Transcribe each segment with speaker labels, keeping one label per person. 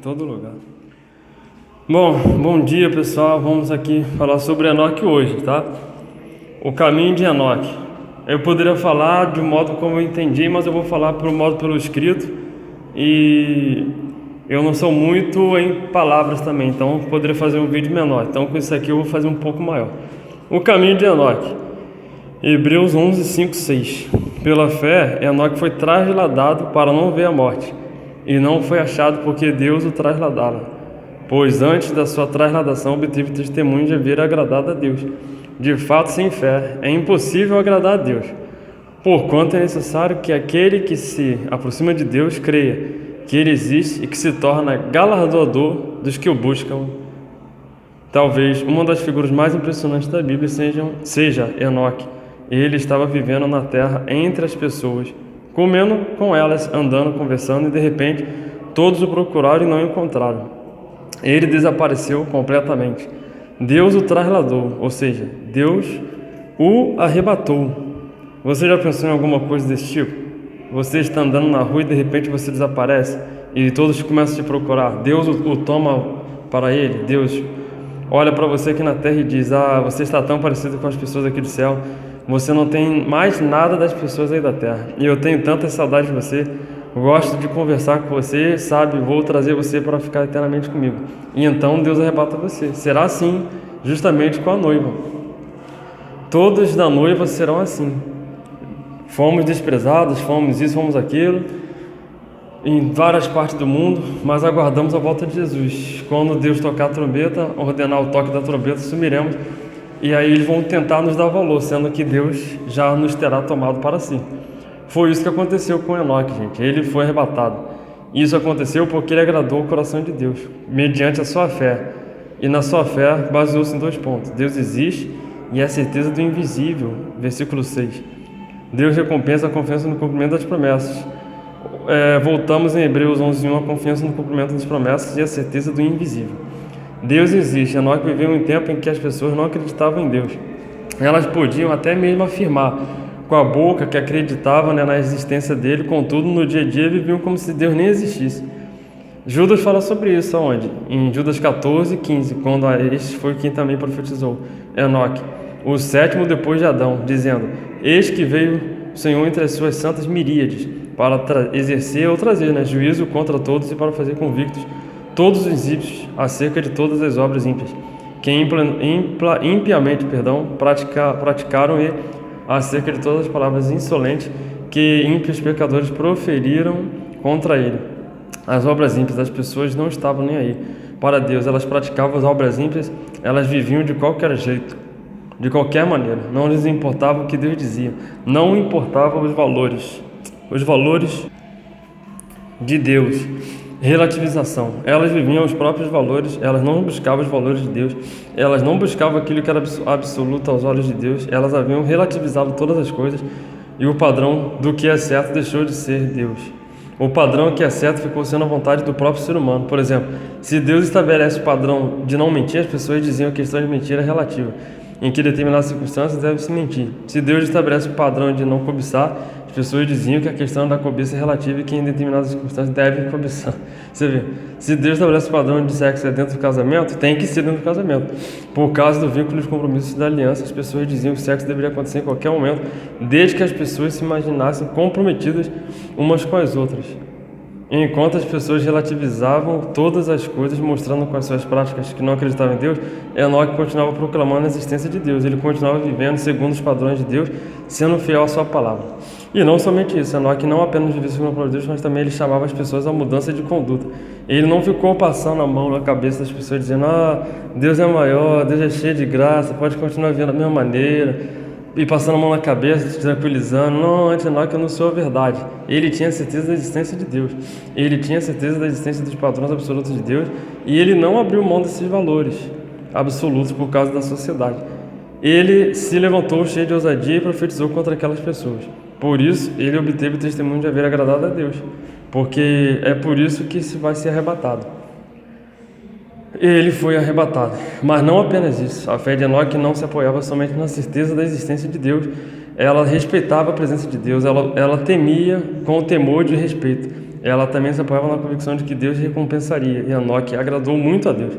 Speaker 1: Todo lugar. Bom dia pessoal, vamos aqui falar sobre Enoque hoje, tá? O caminho de Enoque. Eu poderia falar de um modo como eu entendi, mas eu vou falar pelo escrito, e eu não sou muito em palavras também, então eu poderia fazer um vídeo menor. Então com isso aqui eu vou fazer um pouco maior. O caminho de Enoque. Hebreus 11, 5, 6. Pela fé, Enoque foi trasladado para não ver a morte, e não foi achado porque Deus o trasladara, pois antes da sua trasladação obteve testemunho de haver agradado a Deus. De fato, sem fé é impossível agradar a Deus, porquanto é necessário que aquele que se aproxima de Deus creia que Ele existe e que se torna galardoador dos que o buscam. Talvez uma das figuras mais impressionantes da Bíblia seja Enoque. Ele estava vivendo na terra entre as pessoas, comendo com elas, andando, conversando, e de repente todos o procuraram e não o encontraram. Ele desapareceu completamente. Deus o trasladou, ou seja, Deus o arrebatou. Você já pensou em alguma coisa desse tipo? Você está andando na rua e de repente você desaparece e todos começam a te procurar. Deus o toma para ele. Deus olha para você aqui na terra e diz: você está tão parecido com as pessoas aqui do céu. Você não tem mais nada das pessoas aí da terra, e eu tenho tanta saudade de você, gosto de conversar com você, sabe, vou trazer você para ficar eternamente comigo. E então Deus arrebata você. Será assim justamente com a noiva. Todos da noiva serão assim. Fomos desprezados, fomos isso, fomos aquilo, em várias partes do mundo, mas aguardamos a volta de Jesus. Quando Deus tocar a trombeta, ordenar o toque da trombeta, sumiremos. E aí eles vão tentar nos dar valor, sendo que Deus já nos terá tomado para si. Foi isso que aconteceu com Enoque, gente. Ele foi arrebatado. Isso aconteceu porque ele agradou o coração de Deus, mediante a sua fé. E na sua fé baseou-se em 2 pontos. Deus existe e é a certeza do invisível. Versículo 6. Deus recompensa a confiança no cumprimento das promessas. Voltamos em Hebreus 11:1, a confiança no cumprimento das promessas e a certeza do invisível. Deus existe. Enoque viveu um tempo em que as pessoas não acreditavam em Deus. Elas podiam até mesmo afirmar com a boca que acreditavam, na existência dele, contudo no dia a dia viviam como se Deus nem existisse. Judas fala sobre isso aonde? Em Judas 14:15, quando este foi quem também profetizou, Enoque, o 7º depois de Adão, dizendo: eis que veio o Senhor entre as suas santas miríades, para exercer ou trazer, juízo contra todos e para fazer convictos todos os ímpios acerca de todas as obras ímpias, que impiamente praticaram, e acerca de todas as palavras insolentes que ímpios pecadores proferiram contra ele. As obras ímpias das pessoas não estavam nem aí para Deus. Elas praticavam as obras ímpias, elas viviam de qualquer jeito, de qualquer maneira. Não lhes importava o que Deus dizia, não importavam os valores de Deus. Relativização. Elas viviam os próprios valores, elas não buscavam os valores de Deus, elas não buscavam aquilo que era absoluto aos olhos de Deus, elas haviam relativizado todas as coisas, e o padrão do que é certo deixou de ser Deus. O padrão que é certo ficou sendo a vontade do próprio ser humano. Por exemplo, se Deus estabelece o padrão de não mentir, as pessoas diziam que a questão de mentira é relativa, em que determinadas circunstâncias deve-se mentir. Se Deus estabelece o padrão de não cobiçar, as pessoas diziam que a questão da cobiça é relativa e que em determinadas circunstâncias deve cobiçar. Você vê, se Deus estabelece o padrão de sexo dentro do casamento, tem que ser dentro do casamento. Por causa do vínculo de compromissos da aliança, as pessoas diziam que o sexo deveria acontecer em qualquer momento, desde que as pessoas se imaginassem comprometidas umas com as outras. Enquanto as pessoas relativizavam todas as coisas, mostrando com as suas práticas que não acreditavam em Deus, Enoque continuava proclamando a existência de Deus. Ele continuava vivendo segundo os padrões de Deus, sendo fiel à sua palavra. E não somente isso, Enoque não apenas vivia segundo a palavra de Deus, mas também ele chamava as pessoas à mudança de conduta. Ele não ficou passando a mão na cabeça das pessoas dizendo: Deus é maior, Deus é cheio de graça, pode continuar vivendo da mesma maneira, e passando a mão na cabeça, se tranquilizando. Não, antes Enoque anunciou a verdade. Ele tinha certeza da existência de Deus, ele tinha certeza da existência dos padrões absolutos de Deus, e ele não abriu mão desses valores absolutos por causa da sociedade. Ele se levantou cheio de ousadia e profetizou contra aquelas pessoas. Por isso, ele obteve o testemunho de haver agradado a Deus, porque é por isso que se vai ser arrebatado. Ele foi arrebatado, mas não apenas isso. A fé de Enoque não se apoiava somente na certeza da existência de Deus, ela respeitava a presença de Deus, ela temia com o temor de respeito. ela também se apoiava na convicção de que Deus recompensaria, e Enoque agradou muito a Deus,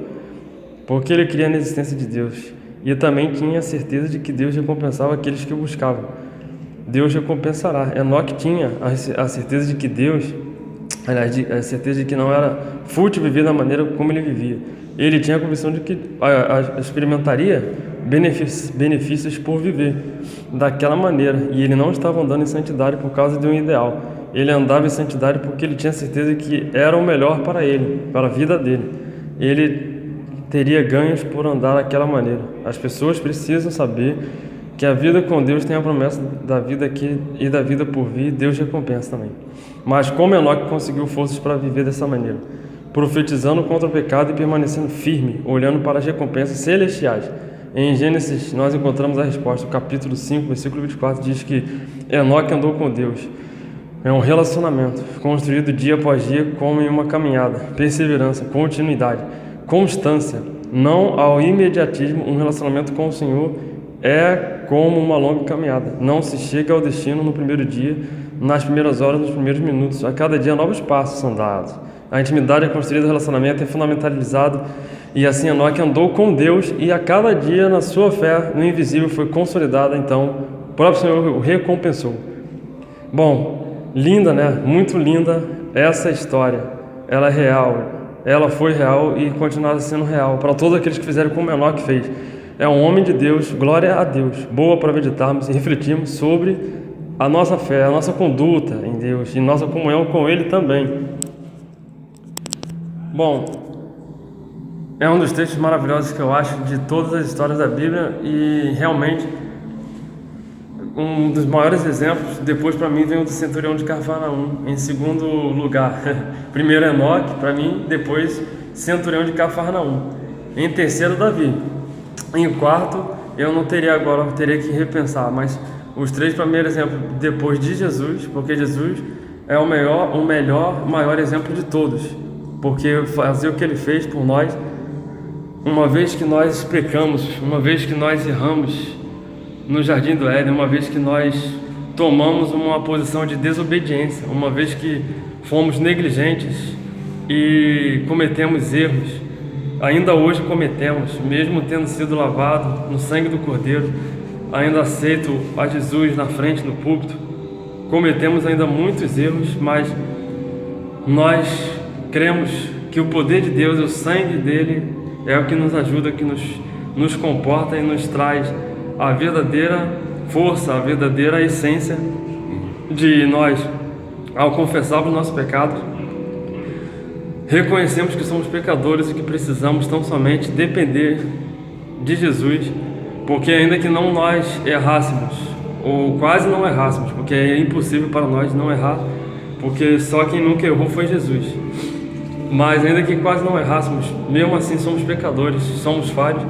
Speaker 1: porque ele cria na existência de Deus, e também tinha a certeza de que Deus recompensava aqueles que o buscavam. Deus recompensará. Enoque tinha a certeza de que Deus, aliás, a certeza de que não era fútil viver da maneira como ele vivia. Ele tinha a convicção de que experimentaria benefícios por viver daquela maneira, e ele não estava andando em santidade por causa de um ideal. Ele andava em santidade porque ele tinha certeza que era o melhor para ele, para a vida dele. Ele teria ganhos por andar daquela maneira. As pessoas precisam saber que a vida com Deus tem a promessa da vida aqui e da vida por vir. Deus recompensa também. Mas como Enoque conseguiu forças para viver dessa maneira? Profetizando contra o pecado e permanecendo firme, olhando para as recompensas celestiais. Em Gênesis nós encontramos a resposta. O capítulo 5, versículo 24 diz que Enoque andou com Deus. É um relacionamento construído dia após dia como em uma caminhada. Perseverança, continuidade, constância, não ao imediatismo. Um relacionamento com o Senhor é como uma longa caminhada. Não se chega ao destino no primeiro dia, nas primeiras horas, nos primeiros minutos. A cada dia novos passos são dados. A intimidade é construída, o relacionamento é fundamentalizado, e assim Enoque andou com Deus, e a cada dia na sua fé no invisível foi consolidada. Então o próprio Senhor o recompensou. Bom, linda, né? Muito linda essa história. Ela é real, ela foi real e continuará sendo real para todos aqueles que fizeram como Enoque fez. É um homem de Deus, glória a Deus, boa para meditarmos e refletirmos sobre a nossa fé, a nossa conduta em Deus e nossa comunhão com Ele também. Bom, é um dos textos maravilhosos que eu acho de todas as histórias da Bíblia, e realmente um dos maiores exemplos. Depois, para mim, vem o do centurião de Cafarnaum, em segundo lugar. Primeiro Enoque, para mim, depois centurião de Cafarnaum. Em terceiro, Davi. Em quarto, eu não teria agora, eu teria que repensar, mas os três primeiros exemplos depois de Jesus, porque Jesus é o maior exemplo de todos, porque fazer o que ele fez por nós, uma vez que nós pecamos, uma vez que nós erramos no Jardim do Éden, uma vez que nós tomamos uma posição de desobediência, uma vez que fomos negligentes e cometemos erros, ainda hoje cometemos, mesmo tendo sido lavado no sangue do Cordeiro, ainda aceito a Jesus na frente do púlpito, cometemos ainda muitos erros, mas nós cremos que o poder de Deus, o sangue dele, é o que nos ajuda, que nos comporta e nos traz a verdadeira força, a verdadeira essência de nós, ao confessarmos nossos pecados, reconhecemos que somos pecadores e que precisamos tão somente depender de Jesus, porque ainda que não nós errássemos, ou quase não errássemos, porque é impossível para nós não errar, porque só quem nunca errou foi Jesus. Mas ainda que quase não errássemos, mesmo assim somos pecadores, somos falhos,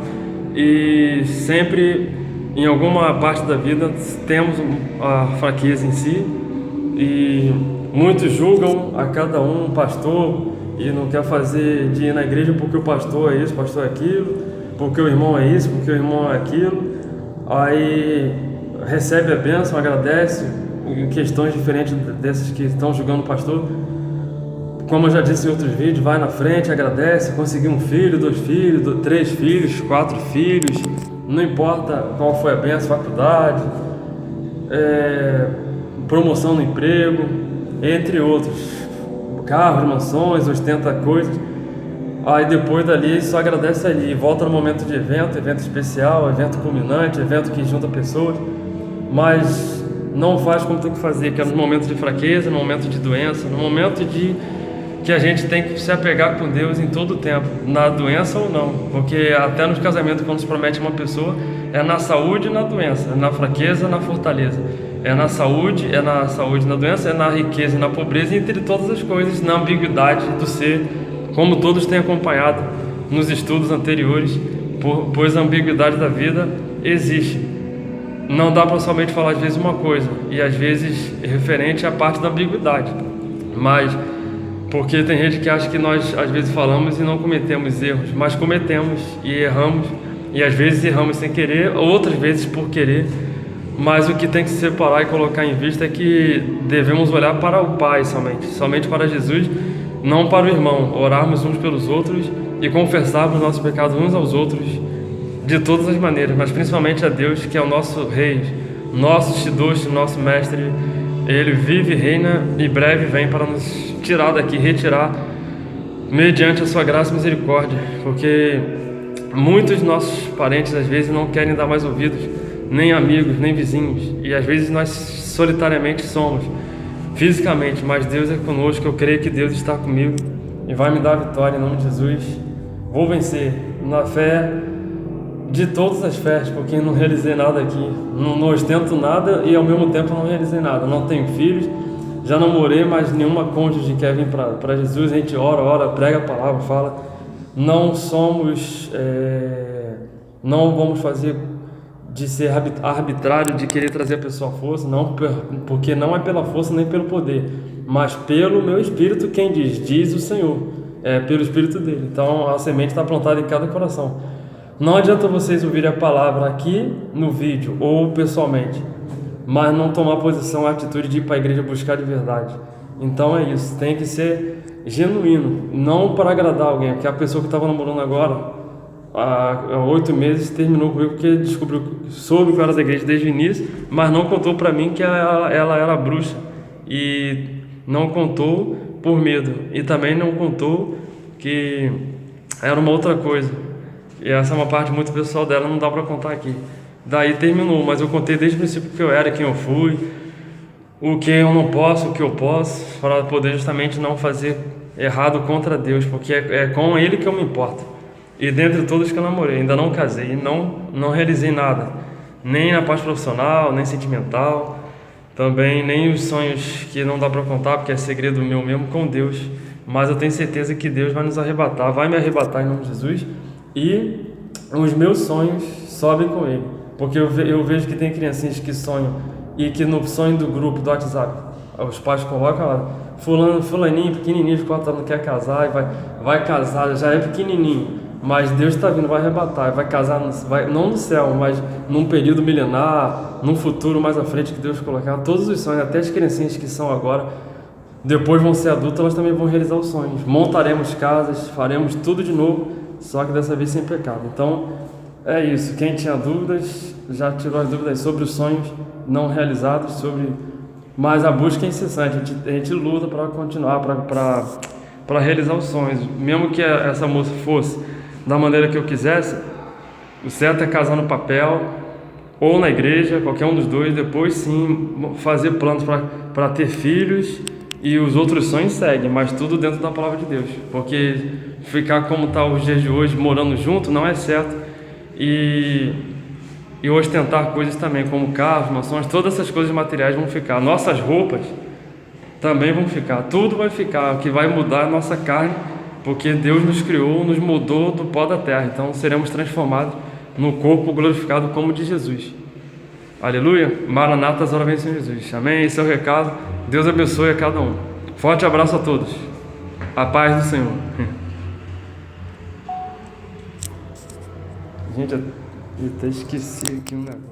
Speaker 1: e sempre em alguma parte da vida temos a fraqueza em si, e muitos julgam a cada um pastor e não quer fazer de ir na igreja porque o pastor é isso, o pastor é aquilo, porque o irmão é isso, porque o irmão é aquilo. Aí recebe a bênção, agradece em questões diferentes dessas que estão julgando o pastor. Como eu já disse em outros vídeos, vai na frente, agradece, conseguiu um filho, 2 filhos, 3 filhos, 4 filhos, não importa qual foi a bênção, faculdade, promoção no emprego, entre outros, carros, mansões, ostenta coisas. Aí depois dali só agradece ali e volta no momento de evento especial, evento culminante, evento que junta pessoas, mas não faz como tem que fazer, que é no momento de fraqueza, no momento de doença, no momento de que a gente tem que se apegar com Deus em todo o tempo, na doença ou não, porque até nos casamentos, quando se promete uma pessoa, é na saúde e na doença, é na fraqueza e na fortaleza, é na saúde e na doença, é na riqueza e na pobreza, e entre todas as coisas, na ambiguidade do ser, como todos têm acompanhado nos estudos anteriores, pois a ambiguidade da vida existe. Não dá para somente falar às vezes uma coisa, e às vezes referente à parte da ambiguidade, mas porque tem gente que acha que nós às vezes falamos e não cometemos erros, mas cometemos e erramos, e às vezes erramos sem querer, outras vezes por querer, Mas o que tem que separar e colocar em vista é que devemos olhar para o Pai somente para Jesus, não para o irmão, orarmos uns pelos outros e confessarmos nossos pecados uns aos outros de todas as maneiras, mas principalmente a Deus, que é o nosso Rei, nosso Shidoshi, nosso Mestre. Ele vive, reina e breve vem para nos tirar daqui, retirar mediante a sua graça e misericórdia, porque muitos nossos parentes às vezes não querem dar mais ouvidos, nem amigos, nem vizinhos, e às vezes nós solitariamente somos, fisicamente, mas Deus é conosco. Eu creio que Deus está comigo e vai me dar a vitória em nome de Jesus. Vou vencer na fé de todas as fés, porque não realizei nada aqui, não ostento nada e ao mesmo tempo não realizei nada. Não tenho filhos, já namorei, mas nenhuma cônjuge quer vir para Jesus. A gente ora, prega a palavra, fala. Não somos, não vamos fazer de ser arbitrário, de querer trazer a pessoa à força, não, porque não é pela força nem pelo poder, mas pelo meu Espírito. Quem diz o Senhor, é pelo Espírito dele. Então a semente está plantada em cada coração. Não adianta vocês ouvirem a palavra aqui no vídeo ou pessoalmente, mas não tomar posição, a atitude de ir para a igreja buscar de verdade. Então é isso, tem que ser genuíno, não para agradar alguém, porque a pessoa que estava namorando agora há 8 meses terminou comigo porque soube que eu era da igreja desde o início, mas não contou para mim que ela era bruxa, e não contou por medo, e também não contou que era uma outra coisa, e essa é uma parte muito pessoal dela, não dá para contar aqui. Daí terminou, mas eu contei desde o princípio que eu era, quem eu fui, o que eu não posso, o que eu posso, para poder justamente não fazer errado contra Deus, porque é com Ele que eu me importo. E dentre todos que eu namorei, ainda não casei, não realizei nada, nem na parte profissional, nem sentimental, também nem os sonhos que não dá para contar, porque é segredo meu mesmo com Deus. Mas eu tenho certeza que Deus vai nos arrebatar, vai me arrebatar em nome de Jesus, e os meus sonhos sobem com Ele, porque eu vejo que tem criancinhas que sonham, e que no sonho do grupo do WhatsApp, os pais colocam lá, fulaninho, pequenininho, de 4 anos, quer casar, e vai casar, já é pequenininho, mas Deus está vindo, vai arrebatar, vai casar, não no céu, mas num período milenar, num futuro mais à frente que Deus colocar. Todos os sonhos, até as criancinhas que são agora, depois vão ser adultas, elas também vão realizar os sonhos. Montaremos casas, faremos tudo de novo, só que dessa vez sem pecado. Então, é isso. Quem tinha dúvidas, já tirou as dúvidas sobre os sonhos não realizados, mas a busca é incessante. A gente luta para continuar, para realizar os sonhos. Mesmo que essa moça fosse da maneira que eu quisesse, o certo é casar no papel ou na igreja, qualquer um dos dois. Depois sim fazer planos para ter filhos, e os outros sonhos seguem, mas tudo dentro da palavra de Deus, porque ficar como está os dias de hoje, morando junto, não é certo. E ostentar coisas também, como carros, mansões, todas essas coisas materiais vão ficar. Nossas roupas também vão ficar, tudo vai ficar. O que vai mudar é a nossa carne, porque Deus nos criou, nos mudou do pó da terra. Então seremos transformados no corpo glorificado como o de Jesus. Aleluia. Maranata, as horas vem Senhor Jesus. Amém. Esse é o recado. Deus abençoe a cada um. Forte abraço a todos. A paz do Senhor. Gente, eu até esqueci aqui um negócio.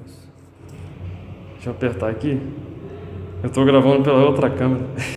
Speaker 1: Deixa eu apertar aqui. Eu estou gravando pela outra câmera.